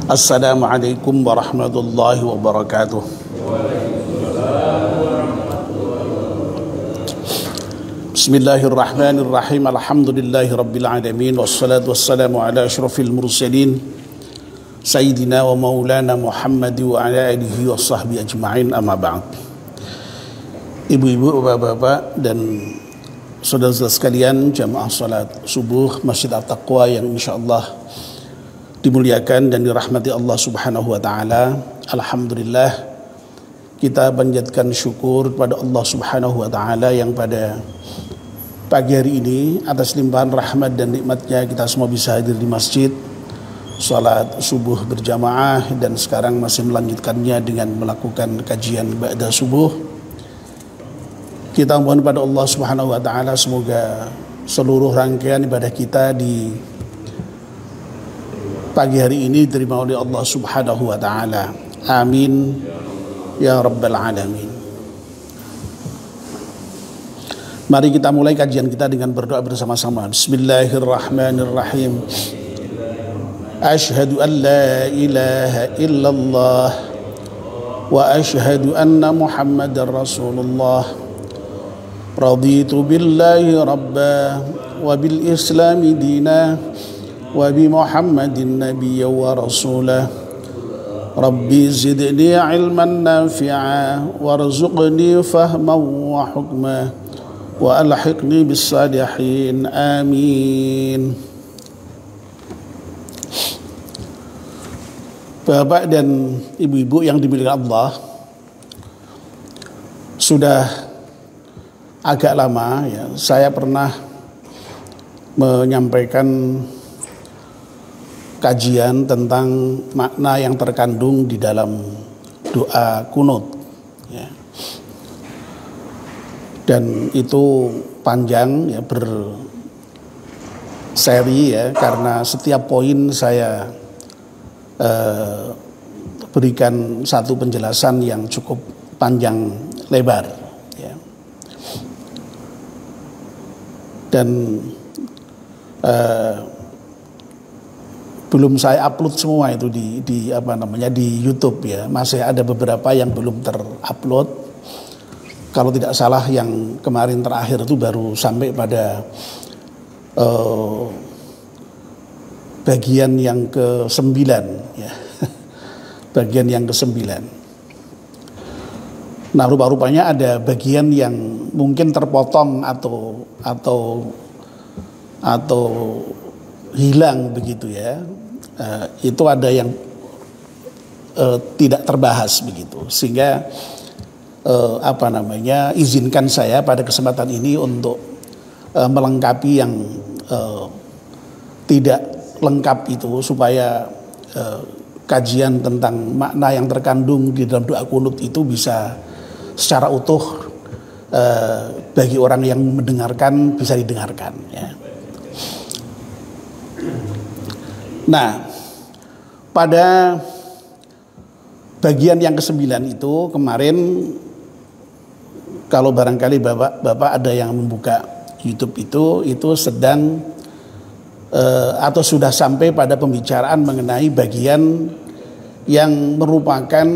Assalamualaikum warahmatullahi wabarakatuh. Bismillahirrahmanirrahim. Alhamdulillahi rabbil alamin. Wassalatu wassalamu ala asyrafil mursalin Sayyidina wa maulana Muhammad wa ala alihi wa sahbihi ajma'in, amma ba'd. Ibu-ibu, bapak-bapak, dan saudara-saudara sekalian, jamaah salat subuh Masjid At-Taqwa yang insyaallah dimuliakan dan dirahmati Allah Subhanahu wa taala. Alhamdulillah, kita panjatkan syukur kepada Allah Subhanahu wa taala yang pada pagi hari ini atas limpahan rahmat dan nikmatnya kita semua bisa hadir di masjid, salat subuh berjamaah, dan sekarang masih melanjutkannya dengan melakukan kajian ba'da subuh. Kita mohon pada Allah Subhanahu wa taala semoga seluruh rangkaian ibadah kita di pagi hari ini diterima oleh Allah Subhanahu wa taala. Amin ya rabbal alamin. Mari kita mulai kajian kita dengan berdoa bersama-sama. Bismillahirrahmanirrahim. Asyhadu an la ilaha illallah wa asyhadu anna Muhammadar Rasulullah. Raditu billahi rabba wa bil islami dina wa bi Muhammadin nabiyya wa rasulah. Rabbi zidni ilman nafi'a warzuqni fahman wa hukma wa alhiqni bis salihin. Amin. Bapak dan ibu-ibu yang dimuliakan Allah, sudah agak lama ya saya pernah menyampaikan kajian tentang makna yang terkandung di dalam doa kunut ya. Dan itu panjang ya, berseri ya, karena setiap poin saya berikan satu penjelasan yang cukup panjang lebar ya. Dan belum saya upload semua itu di YouTube ya. Masih ada beberapa yang belum terupload. Kalau tidak salah yang kemarin terakhir itu baru sampai pada bagian yang ke-9 ya. Bagian yang ke-9. Nah, rupa-rupanya ada bagian yang mungkin terpotong atau hilang begitu ya. Itu ada yang tidak terbahas begitu, sehingga izinkan saya pada kesempatan ini untuk melengkapi yang tidak lengkap itu, supaya kajian tentang makna yang terkandung di dalam doa kunut itu bisa secara utuh bagi orang yang mendengarkan bisa didengarkan ya. Nah, pada bagian yang ke-9 itu kemarin, kalau barangkali bapak ada yang membuka YouTube itu sedang atau sudah sampai pada pembicaraan mengenai bagian yang merupakan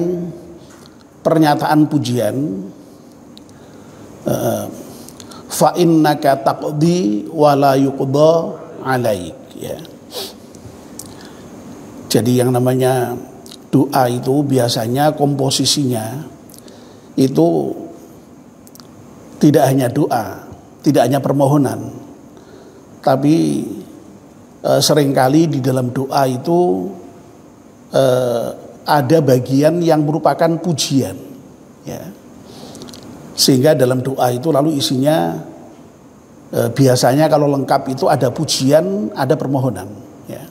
pernyataan pujian, fa innaka taqdi wa la yuqda alaik ya. Jadi yang namanya doa itu biasanya komposisinya itu tidak hanya doa, tidak hanya permohonan, tapi seringkali di dalam doa itu ada bagian yang merupakan pujian ya. Sehingga dalam doa itu lalu isinya biasanya kalau lengkap itu ada pujian, ada permohonan ya.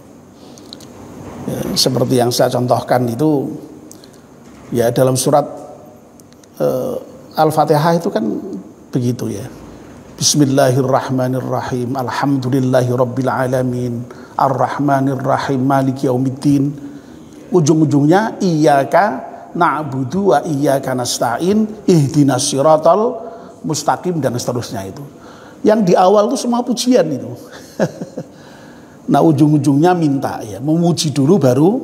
Seperti yang saya contohkan itu ya, dalam surat Al-Fatihah itu kan begitu ya. Bismillahirrahmanirrahim. Alhamdulillahirabbil alamin. Arrahmanirrahim. Maliki yaumiddin. Ujung-ujungnya iyyaka na'budu wa iyyaka nasta'in. Ihdinas siratal mustaqim, dan seterusnya itu. Yang di awal itu semua pujian itu. Nah, ujung-ujungnya minta ya, memuji dulu baru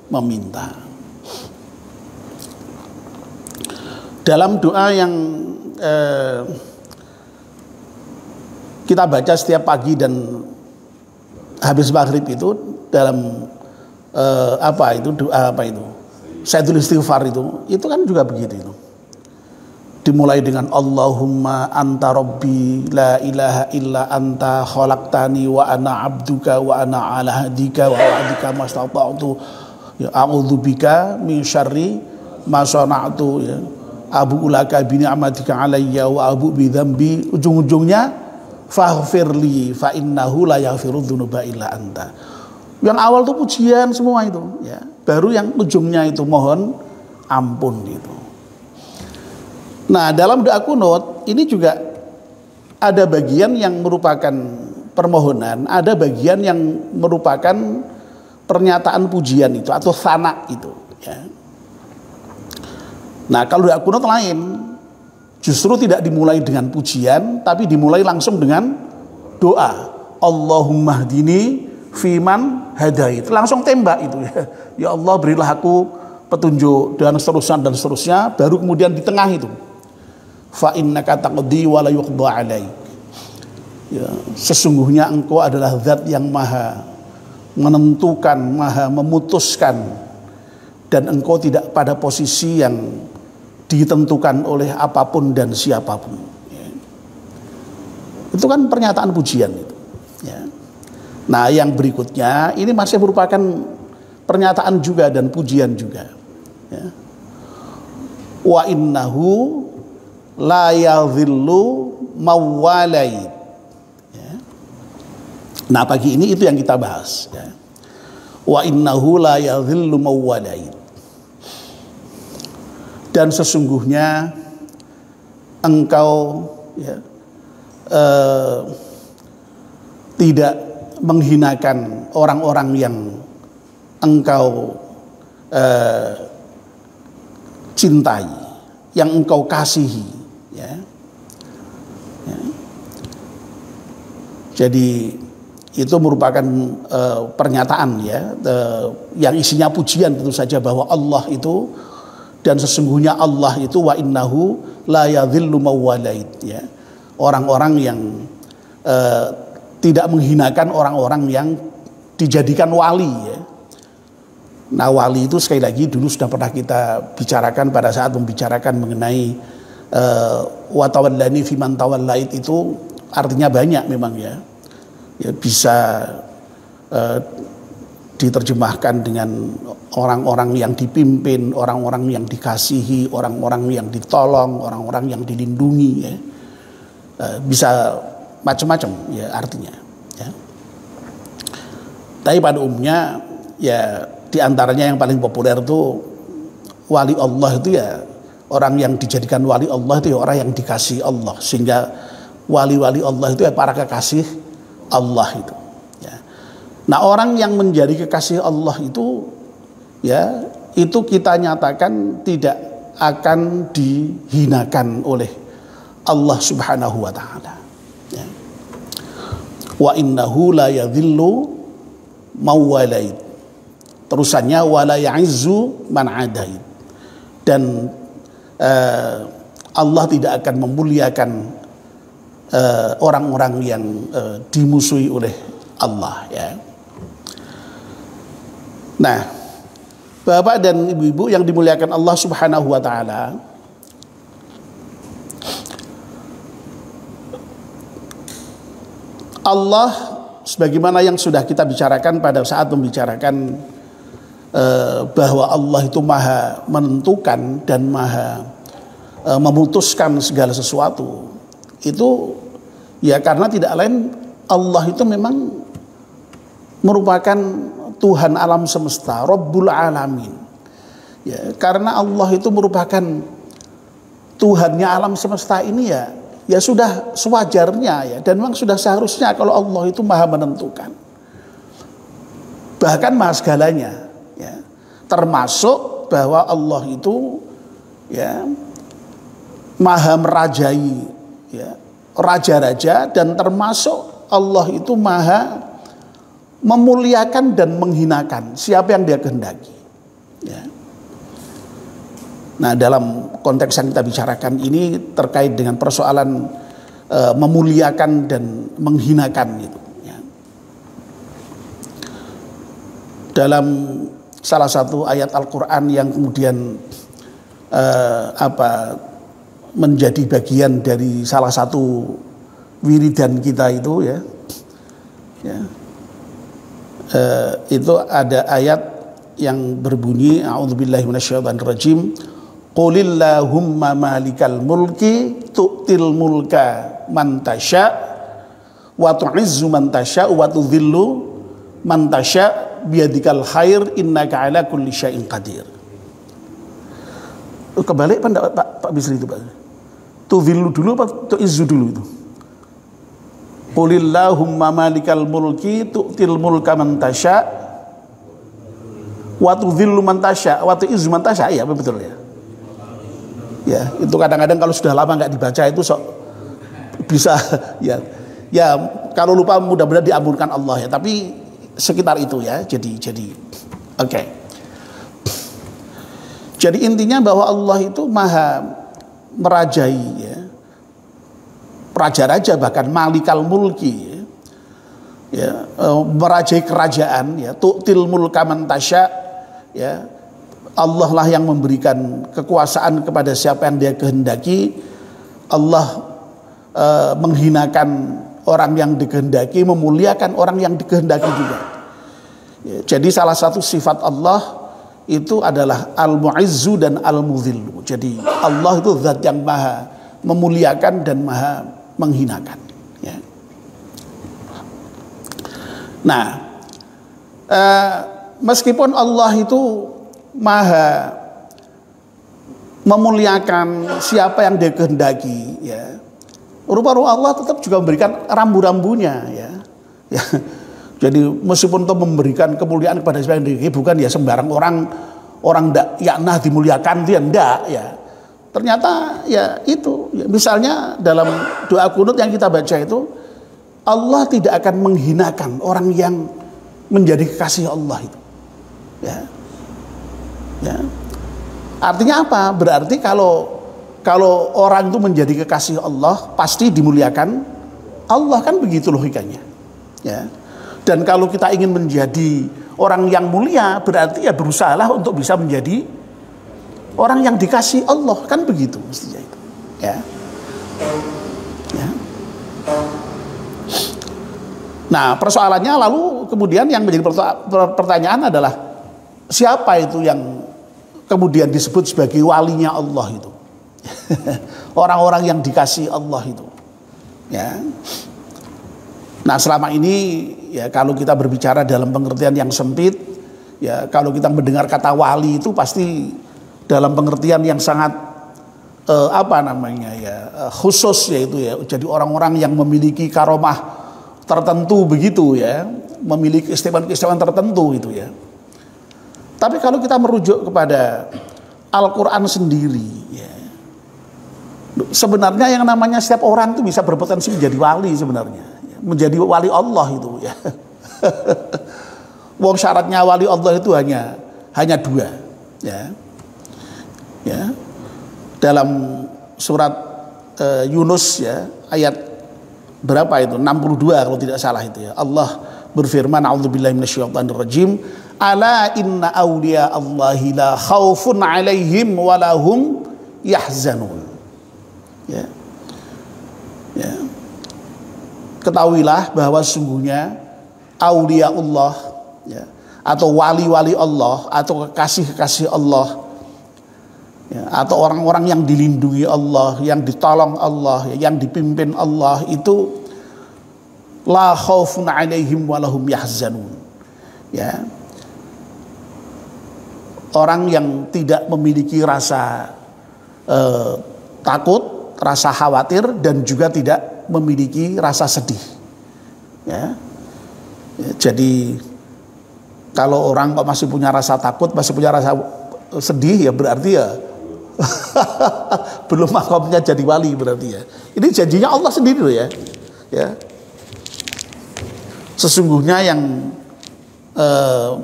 meminta. Dalam doa yang kita baca setiap pagi dan habis maghrib itu, dalam doa apa itu? Sayyidul Istighfar itu kan juga begitu itu. Dimulai dengan Allahumma anta rabbi la ilaha illa anta khalaqtani wa ana abduka wa ana ala hadika wa wa'dika mastata'tu ya a'udzubika min syarri ma sana'tu ya abu ulaka bi ni'matika alayya wa abu bi dzambi, ujung-ujungnya faghfirli fa innahu la yaghfiru dzunuba illa anta. Yang awal itu pujian semua itu ya, baru yang ujungnya itu mohon ampun gitu. Nah, dalam doa kunut ini juga ada bagian yang merupakan permohonan, ada bagian yang merupakan pernyataan pujian itu atau sana itu ya. Nah, kalau doa kunut lain, justru tidak dimulai dengan pujian, tapi dimulai langsung dengan doa. Allahumma hdini fiman hadait. Langsung tembak itu ya. Ya Allah, berilah aku petunjuk dan seterusnya, baru kemudian di tengah itu fa innaka taqdi wa la yuqda alaik. Ya, sesungguhnya engkau adalah zat yang maha menentukan, maha memutuskan, dan engkau tidak pada posisi yang ditentukan oleh apapun dan siapapun ya. Itu kan pernyataan pujian itu ya. Nah, yang berikutnya ini masih merupakan pernyataan juga dan pujian juga ya. Wa innahu la yadhillu mawalait ya. Nah, pagi ini itu yang kita bahas ya. Wa innahu la yadhillu mawalait, dan sesungguhnya engkau ya, tidak menghinakan orang-orang yang engkau cintai, yang engkau kasihi ya. Ya. Jadi itu merupakan pernyataan ya, yang isinya pujian tentu saja, bahwa Allah itu, dan sesungguhnya Allah itu wa innahu la yadhillu mawalait ya. Orang-orang yang tidak menghinakan orang-orang yang dijadikan wali ya. Nah, wali itu sekali lagi dulu sudah pernah kita bicarakan pada saat membicarakan mengenai wa tawallani fiman tawallait, itu artinya banyak memang ya. Ya, bisa diterjemahkan dengan orang-orang yang dipimpin, orang-orang yang dikasihi, orang-orang yang ditolong, orang-orang yang dilindungi ya. Bisa macam-macam ya artinya ya. Tapi pada umumnya ya, diantaranya yang paling populer itu wali Allah itu ya, orang yang dijadikan wali Allah itu ya orang yang dikasih Allah, sehingga wali-wali Allah itu ya para kekasih Allah itu ya. Nah, orang yang menjadi kekasih Allah itu ya, itu kita nyatakan tidak akan dihinakan oleh Allah Subhanahu wa taala ya. Wa innahu la yadhillu mawalait, terusannya wala ya'izzu man adait, dan Allah tidak akan memuliakan orang-orang yang dimusuhi oleh Allah ya. Nah, Bapak dan Ibu-ibu yang dimuliakan Allah Subhanahu wa taala, Allah sebagaimana yang sudah kita bicarakan pada saat membicarakan bahwa Allah itu maha menentukan dan maha memutuskan segala sesuatu, itu ya karena tidak lain Allah itu memang merupakan Tuhan alam semesta, Rabbul Alamin ya. Karena Allah itu merupakan Tuhannya alam semesta ini ya sudah sewajarnya ya, dan memang sudah seharusnya kalau Allah itu maha menentukan, bahkan maha segalanya ya. Termasuk bahwa Allah itu ya maha merajai ya, raja-raja, dan termasuk Allah itu maha memuliakan dan menghinakan siapa yang dia kehendaki Ya. Nah, dalam konteks yang kita bicarakan ini terkait dengan persoalan memuliakan dan menghinakan gitu. Ya. Dalam salah satu ayat Al-Quran yang kemudian menjadi bagian dari salah satu wiridan kita itu ya, itu ada ayat yang berbunyi a'udzubillahi minasyaitonirrajim qulillahumma malikal mulki tu'til mulka man tasya wa tu'izzu man tasya wa tudhillu man tasya biyadikal khair innaka ala kulli syai'in qadir. Kebalik Pak Bisri itu Pak. Tudhillu dulu apa tu'izzu dulu itu? Qulillahumma malikal mulki tu'til mulka man tasya wa tudhillu man tasya wa tu'izzu man tasya. Iya betul ya. Ya, itu kadang-kadang kalau sudah lama nggak dibaca itu sok bisa ya. Ya, kalau lupa mudah-mudahan diampunkan Allah ya, tapi sekitar itu ya. Jadi oke. Jadi intinya bahwa Allah itu maha merajai ya. Raja-raja bahkan malikal mulki ya, merajai kerajaan ya, tu'til mulka man tasya ya, Allah lah yang memberikan kekuasaan kepada siapa yang dia kehendaki. Allah menghinakan orang yang dikehendaki, memuliakan orang yang dikehendaki juga ya, jadi salah satu sifat Allah itu adalah al-mu'izzu dan al-mudhillu. Jadi Allah itu zat yang maha memuliakan dan maha menghinakan ya. Nah, meskipun Allah itu maha memuliakan siapa yang dia kehendaki ya, rupa-rupa Allah tetap juga memberikan rambu-rambunya ya. Ya. Jadi meskipun itu memberikan kemuliaan kepada siapa yang dia bukan ya sembarang orang ndak yaknah dimuliakan dia ndak ya. Ternyata ya itu ya, misalnya dalam doa kunut yang kita baca itu Allah tidak akan menghinakan orang yang menjadi kekasih Allah itu ya. Ya. Artinya apa? Berarti kalau orang itu menjadi kekasih Allah pasti dimuliakan Allah, kan begitu logikanya ya. Dan kalau kita ingin menjadi orang yang mulia berarti ya berusahalah untuk bisa menjadi orang yang dikasih Allah, kan begitu mestinya itu ya. Ya. Nah, persoalannya lalu kemudian yang menjadi pertanyaan adalah siapa itu yang kemudian disebut sebagai walinya Allah itu? Orang-orang yang dikasih Allah itu ya. Nah, selama ini ya kalau kita berbicara dalam pengertian yang sempit ya, kalau kita mendengar kata wali itu pasti dalam pengertian yang sangat khusus yaitu ya, jadi orang-orang yang memiliki karomah tertentu begitu ya, memiliki keistimewaan tertentu itu ya. Tapi kalau kita merujuk kepada Al-Quran sendiri ya, sebenarnya yang namanya setiap orang itu bisa berpotensi menjadi wali sebenarnya ya, menjadi wali Allah itu ya. Wong syaratnya wali Allah itu hanya dua ya. Ya. Dalam surat Yunus ya, ayat berapa itu? 62 kalau tidak salah itu ya. Allah berfirman, a'udzubillahi minasyaitonirrajim, ala inna awliya Allahi la khaufun 'alaihim wa lahum yahzanun. Ya. Ya. Ketahuilah bahwa sungguhnya aulia Allah ya, atau wali-wali Allah atau kekasih-kekasih Allah ya, atau orang-orang yang dilindungi Allah, yang ditolong Allah, yang dipimpin Allah itu la khaufun 'alaihim wa lahum yahzanun. Ya. Orang yang tidak memiliki rasa takut, rasa khawatir dan juga tidak memiliki rasa sedih. Ya. Ya, jadi kalau orang kok masih punya rasa takut, masih punya rasa sedih ya berarti ya belum makomnya jadi wali berarti ya. Ini janjinya Allah sendiri loh ya. Ya. Sesungguhnya yang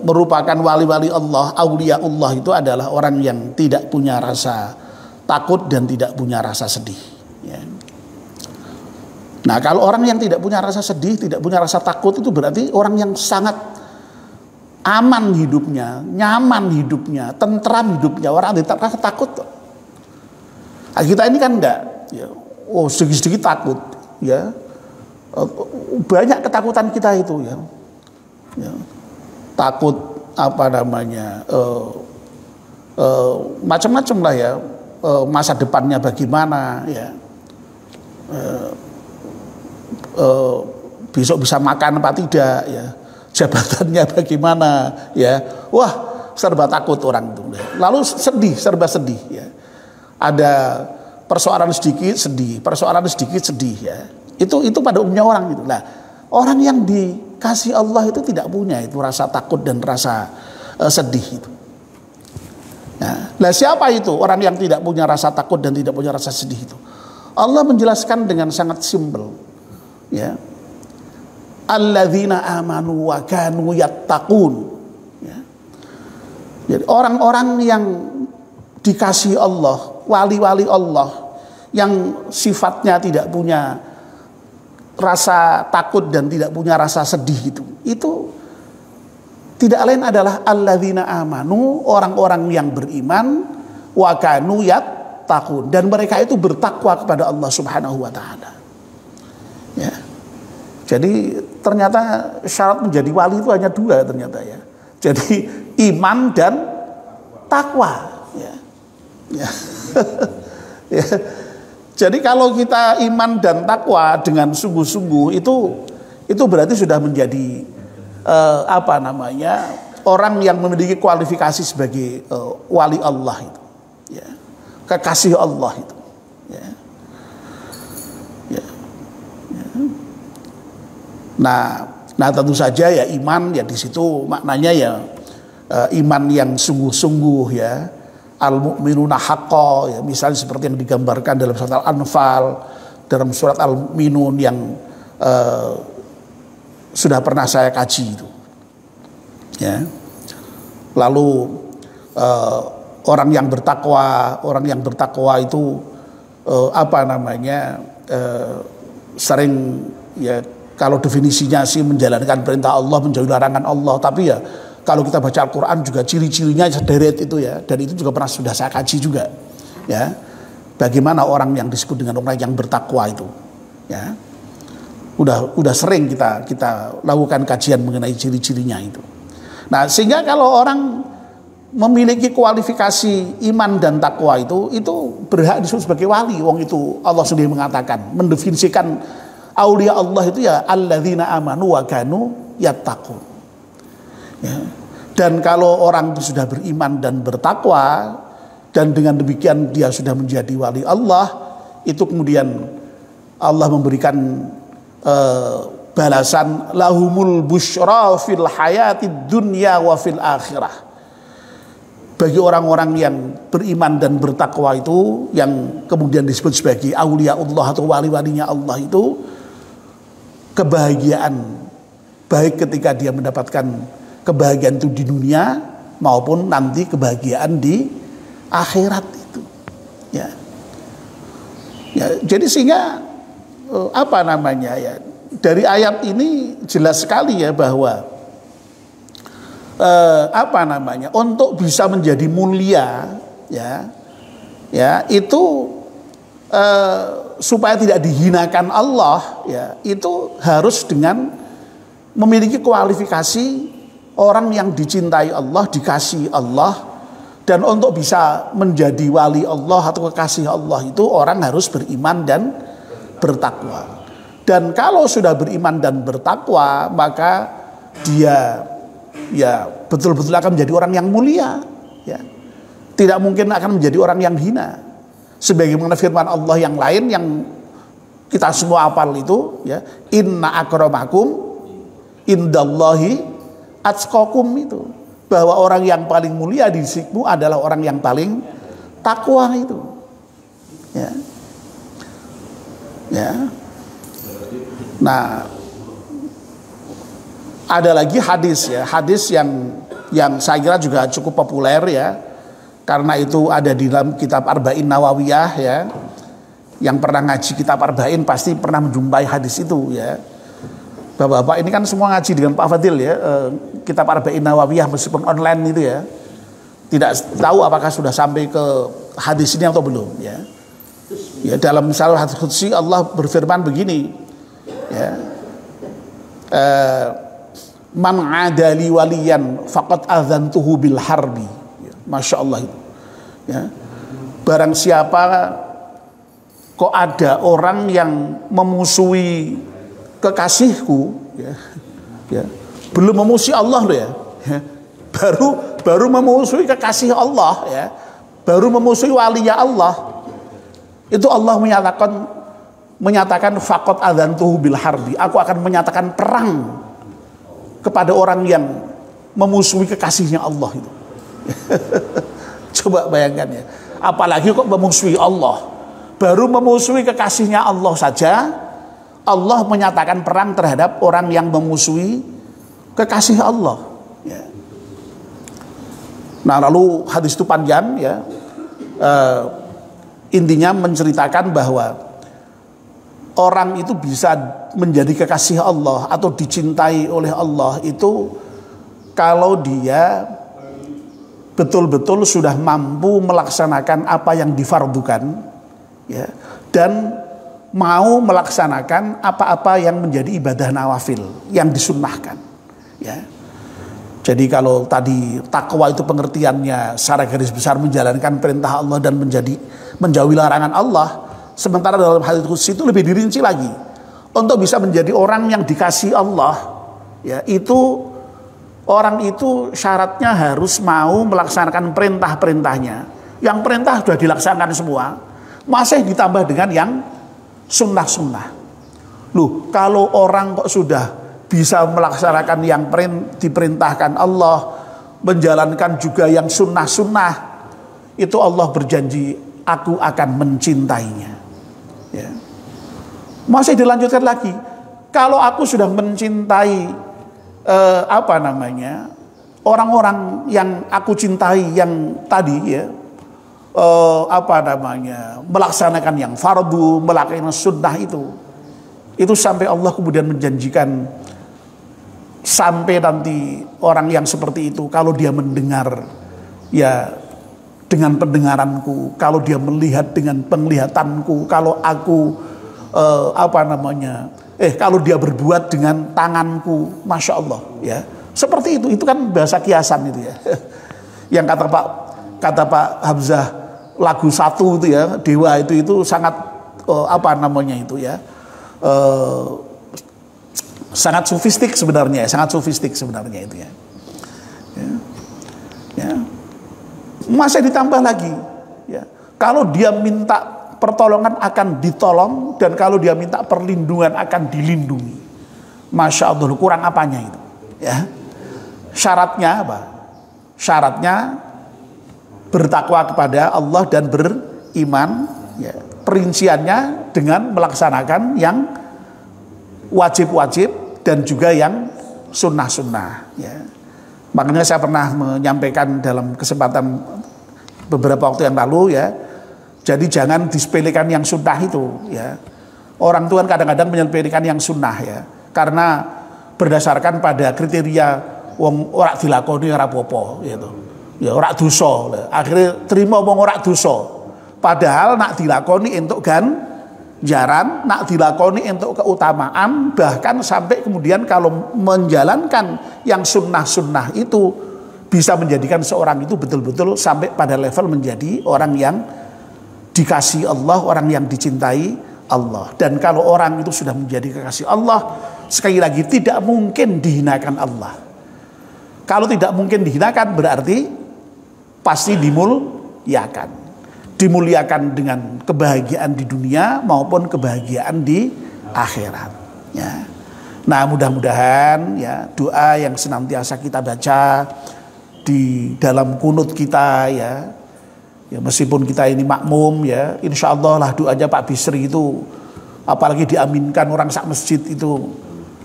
merupakan wali-wali Allah, aulia Allah itu adalah orang yang tidak punya rasa takut dan tidak punya rasa sedih. Ya. Nah, kalau orang yang tidak punya rasa sedih, tidak punya rasa takut itu berarti orang yang sangat aman hidupnya, nyaman hidupnya, tentram hidupnya. Orang yang tidak rasa takut. Nah, kita ini kan enggak, ya. Oh, sedikit-sedikit takut, ya. Banyak ketakutan kita itu, ya. Ya. Takut apa namanya, macam-macam lah ya, masa depannya bagaimana, ya. Besok bisa makan apa tidak, ya. Jabatannya bagaimana, ya. Wah, serba takut orang itu. Lalu sedih, serba sedih, ya. Ada persoalan sedikit sedih, persoalan sedikit sedih, ya. Itu pada umumnya orang itu. Nah, orang yang dikasih Allah itu tidak punya itu rasa takut dan rasa sedih itu. Nah, siapa itu orang yang tidak punya rasa takut dan tidak punya rasa sedih itu? Allah menjelaskan dengan sangat simpel, ya. Alladzina amanu wa kanu yattaqun. Ya. Jadi orang-orang yang dikasih Allah, wali-wali Allah yang sifatnya tidak punya rasa takut dan tidak punya rasa sedih itu tidak lain adalah alladzina amanu, orang-orang yang beriman, wa kanu yattaqun, dan mereka itu bertakwa kepada Allah Subhanahu wa taala. Ya. Jadi ternyata syarat menjadi wali itu hanya dua ternyata, ya. Jadi iman dan takwa, ya. Ya. Ya. Jadi kalau kita iman dan takwa dengan sungguh-sungguh itu berarti sudah menjadi apa namanya, orang yang memiliki kualifikasi sebagai wali Allah itu, ya. Kekasih Allah itu, ya. Ya. Ya. Nah tentu saja ya iman ya di situ maknanya ya iman yang sungguh-sungguh, ya. Al-mu'minuna haqqa, ya, misalnya seperti yang digambarkan dalam surat Al-Anfal, dalam surat Al-Mu'minun yang sudah pernah saya kaji itu, ya. Lalu orang yang bertakwa itu apa namanya, sering, ya, kalau definisinya sih menjalankan perintah Allah, menjauhi larangan Allah, tapi ya kalau kita baca Al-Quran juga ciri-cirinya sederet itu, ya, dan itu juga sudah saya kaji juga, ya. Bagaimana orang yang disebut dengan orang yang bertakwa itu, ya. Udah sering kita lakukan kajian mengenai ciri-cirinya itu. Nah, sehingga kalau orang memiliki kualifikasi iman dan takwa itu berhak disebut sebagai wali. Wong itu Allah sendiri mengatakan, mendefinisikan aulia Allah itu ya alladzina amanu wa kanu yattaqun. Ya. Dan kalau orang itu sudah beriman dan bertakwa, dan dengan demikian dia sudah menjadi wali Allah, itu kemudian Allah memberikan balasan lahumul busyra fil hayatid dunya wa fil akhirah. Bagi orang-orang yang beriman dan bertakwa itu, yang kemudian disebut sebagai aulia Allah atau wali-walinya Allah itu, kebahagiaan baik ketika dia mendapatkan kebahagiaan itu di dunia maupun nanti kebahagiaan di akhirat itu, ya. Ya, jadi sehingga apa namanya, ya, dari ayat ini jelas sekali, ya, bahwa apa namanya, untuk bisa menjadi mulia, ya, ya, itu supaya tidak dihinakan Allah, ya, itu harus dengan memiliki kualifikasi orang yang dicintai Allah, dikasih Allah. Dan untuk bisa menjadi wali Allah atau kekasih Allah itu orang harus beriman dan bertakwa. Dan kalau sudah beriman dan bertakwa, maka dia, ya, betul-betul akan menjadi orang yang mulia, ya. Tidak mungkin akan menjadi orang yang hina. Sebagaimana firman Allah yang lain yang kita semua hafal itu, ya, inna akramakum indallahi atqakum, itu bahwa orang yang paling mulia di sisimu adalah orang yang paling takwa itu, ya. Ya. Nah, Ada lagi hadis ya, hadis yang saya kira juga cukup populer ya, karena itu ada di dalam kitab Arba'in Nawawiyah ya. Yang pernah ngaji kitab Arba'in pasti pernah menjumpai hadis itu ya. Bapak-bapak ini kan semua ngaji dengan Pak Fadil ya, kitab Arba'in Nawawiyah meskipun online itu ya. Tidak tahu apakah sudah sampai ke hadis ini atau belum ya. Ya, dalam misalnya hadis qudsi Allah berfirman begini ya. Man adali waliyan faqad adzantuhu bil harbi. Masya Allah itu. Ya. Barang siapa, kok ada orang yang memusuhi kekasihku, ya, belum memusuhi Allah loh ya, baru memusuhi kekasih Allah ya, baru memusuhi walinya Allah, itu Allah menyatakan faqad adzantuhu bil harbi. Aku akan menyatakan perang kepada orang yang memusuhi kekasihnya Allah itu. Coba bayangkan ya, apalagi kok memusuhi Allah. Baru memusuhi kekasihnya Allah saja, Allah menyatakan perang terhadap orang yang memusuhi kekasih Allah ya. Nah lalu hadis itu panjang ya, intinya menceritakan bahwa orang itu bisa menjadi kekasih Allah atau dicintai oleh Allah itu kalau dia betul-betul sudah mampu melaksanakan apa yang difardukan ya, dan mau melaksanakan apa-apa yang menjadi ibadah nawafil yang disunnahkan ya. Jadi kalau tadi takwa itu pengertiannya secara garis besar menjalankan perintah Allah dan menjauhi larangan Allah, sementara dalam hadits qudsi itu lebih dirinci lagi. Untuk bisa menjadi orang yang dikasih Allah ya, itu orang itu syaratnya harus mau melaksanakan perintah-perintahnya. Yang perintah sudah dilaksanakan semua, masih ditambah dengan yang sunnah-sunnah. Loh, kalau orang kok sudah bisa melaksanakan yang diperintahkan Allah, menjalankan juga yang sunnah-sunnah, itu Allah berjanji, aku akan mencintainya ya. Masih dilanjutkan lagi, kalau aku sudah mencintai orang-orang yang aku cintai yang tadi ya, melaksanakan yang fardu, melaksanakan sunnah itu sampai Allah kemudian menjanjikan, sampai nanti orang yang seperti itu kalau dia mendengar ya dengan pendengaranku, kalau dia melihat dengan penglihatanku, kalau aku kalau dia berbuat dengan tanganku, masya Allah ya, seperti itu kan bahasa kiasan itu ya. Yang kata Pak Hamzah lagu 1 itu ya, Dewa itu sangat sangat sofistik sebenarnya, itu ya. Ya. Masih ditambah lagi ya, kalau dia minta pertolongan akan ditolong, dan kalau dia minta perlindungan akan dilindungi. Masya Allah, kurang apanya itu ya. Syaratnya apa? Syaratnya bertakwa kepada Allah dan beriman ya. Perinciannya dengan melaksanakan yang wajib-wajib dan juga yang sunnah-sunnah ya. Makanya saya pernah menyampaikan dalam kesempatan beberapa waktu yang lalu ya, jadi jangan disepelekan yang sunnah itu ya. Orang itu kan kadang-kadang menyepelekan yang sunnah ya, karena berdasarkan pada kriteria wong ora dilakoni ora apa-apa gitu. Ya ora dosa. Akhirnya terima wong ora dosa. Padahal nak dilakoni entuk ganjaran, nak dilakoni entuk keutamaan, bahkan sampai kemudian kalau menjalankan yang sunnah-sunnah itu bisa menjadikan seorang itu betul-betul sampai pada level menjadi orang yang dikasih Allah, orang yang dicintai Allah. Dan kalau orang itu sudah menjadi kekasih Allah, sekali lagi tidak mungkin dihinakan Allah. Kalau tidak mungkin dihinakan berarti pasti dimuliakan dengan kebahagiaan di dunia maupun kebahagiaan di akhirat ya. Nah mudah-mudahan ya, doa yang senantiasa kita baca di dalam kunut kita ya, meskipun kita ini makmum ya, insya Allah lah doanya Pak Bisri itu apalagi diaminkan orang sak masjid itu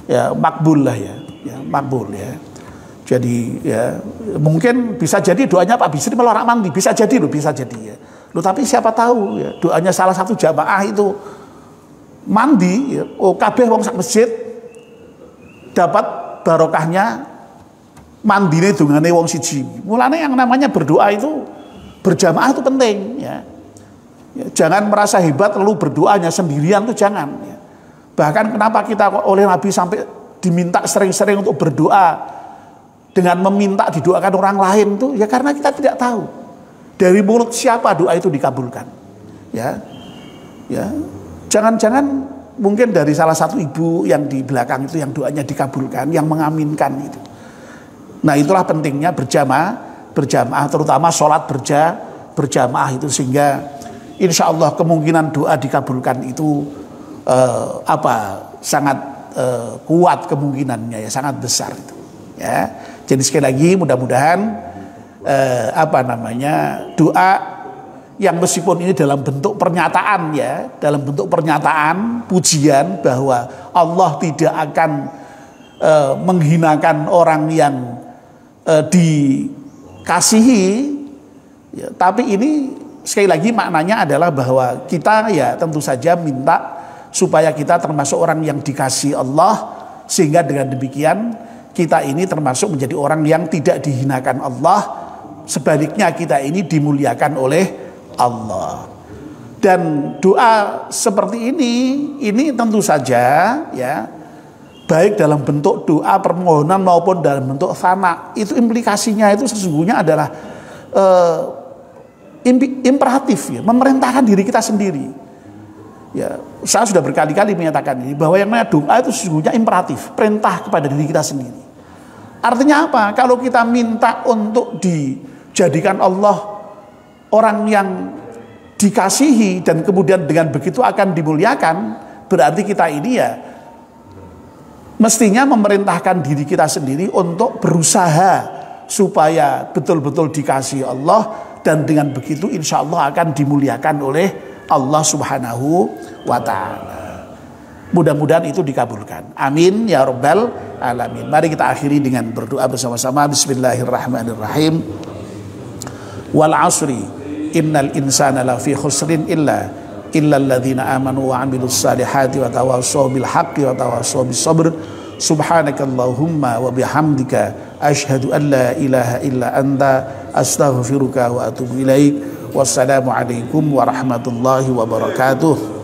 ya makbul lah ya. ya, makbul ya. Jadi ya mungkin bisa jadi doanya Pak Bisri malah orang mandi, bisa jadi loh, bisa jadi ya. Loh tapi siapa tahu ya, doanya salah satu jamaah itu mandi ya, oh kabeh wong sak masjid dapat barokahnya mandine dongane wong siji. Mulane yang namanya berdoa itu berjamaah itu penting ya. Ya, jangan merasa hebat lalu berdoanya sendirian tuh jangan ya. Bahkan kenapa kita oleh Nabi sampai diminta sering-sering untuk berdoa dengan meminta didoakan orang lain tuh ya karena kita tidak tahu dari mulut siapa doa itu dikabulkan. Ya. Ya. Jangan-jangan mungkin dari salah satu ibu yang di belakang itu yang doanya dikabulkan, yang mengaminkan itu. Nah, itulah pentingnya berjamaah terutama sholat berjamaah itu sehingga insya Allah kemungkinan doa dikabulkan itu sangat kuat kemungkinannya ya, sangat besar itu ya. Jadi sekali lagi mudah-mudahan doa yang meskipun ini dalam bentuk pernyataan ya, dalam bentuk pernyataan pujian bahwa Allah tidak akan menghinakan orang yang dikasihi ya, tapi ini sekali lagi maknanya adalah bahwa kita ya tentu saja minta supaya kita termasuk orang yang dikasihi Allah, sehingga dengan demikian kita ini termasuk menjadi orang yang tidak dihinakan Allah, sebaliknya kita ini dimuliakan oleh Allah. Dan doa seperti ini tentu saja ya, baik dalam bentuk doa permohonan maupun dalam bentuk thana, itu implikasinya itu sesungguhnya adalah imperatif ya, memerintahkan diri kita sendiri. Ya, saya sudah berkali-kali menyatakan ini bahwa yang namanya doa itu sesungguhnya imperatif, perintah kepada diri kita sendiri. Artinya apa? Kalau kita minta untuk dijadikan Allah orang yang dikasihi dan kemudian dengan begitu akan dimuliakan, berarti kita ini ya mestinya memerintahkan diri kita sendiri untuk berusaha supaya betul-betul dikasihi Allah, dan dengan begitu insya Allah akan dimuliakan oleh Allah Subhanahu wa ta'ala. Mudah-mudahan itu dikabulkan. Amin ya rabbal alamin. Mari kita akhiri dengan berdoa bersama-sama. Bismillahirrahmanirrahim. Wal asri innal insana lafi khusrin illa alladzina amanu wa amilus salihati wa tawassaw bil haqqi wa tawassaw bis sabr. Subhanakallahumma wa bihamdika asyhadu an la ilaha illa anta astaghfiruka wa atubu ilaik. Wassalamualaikum warahmatullahi wabarakatuh.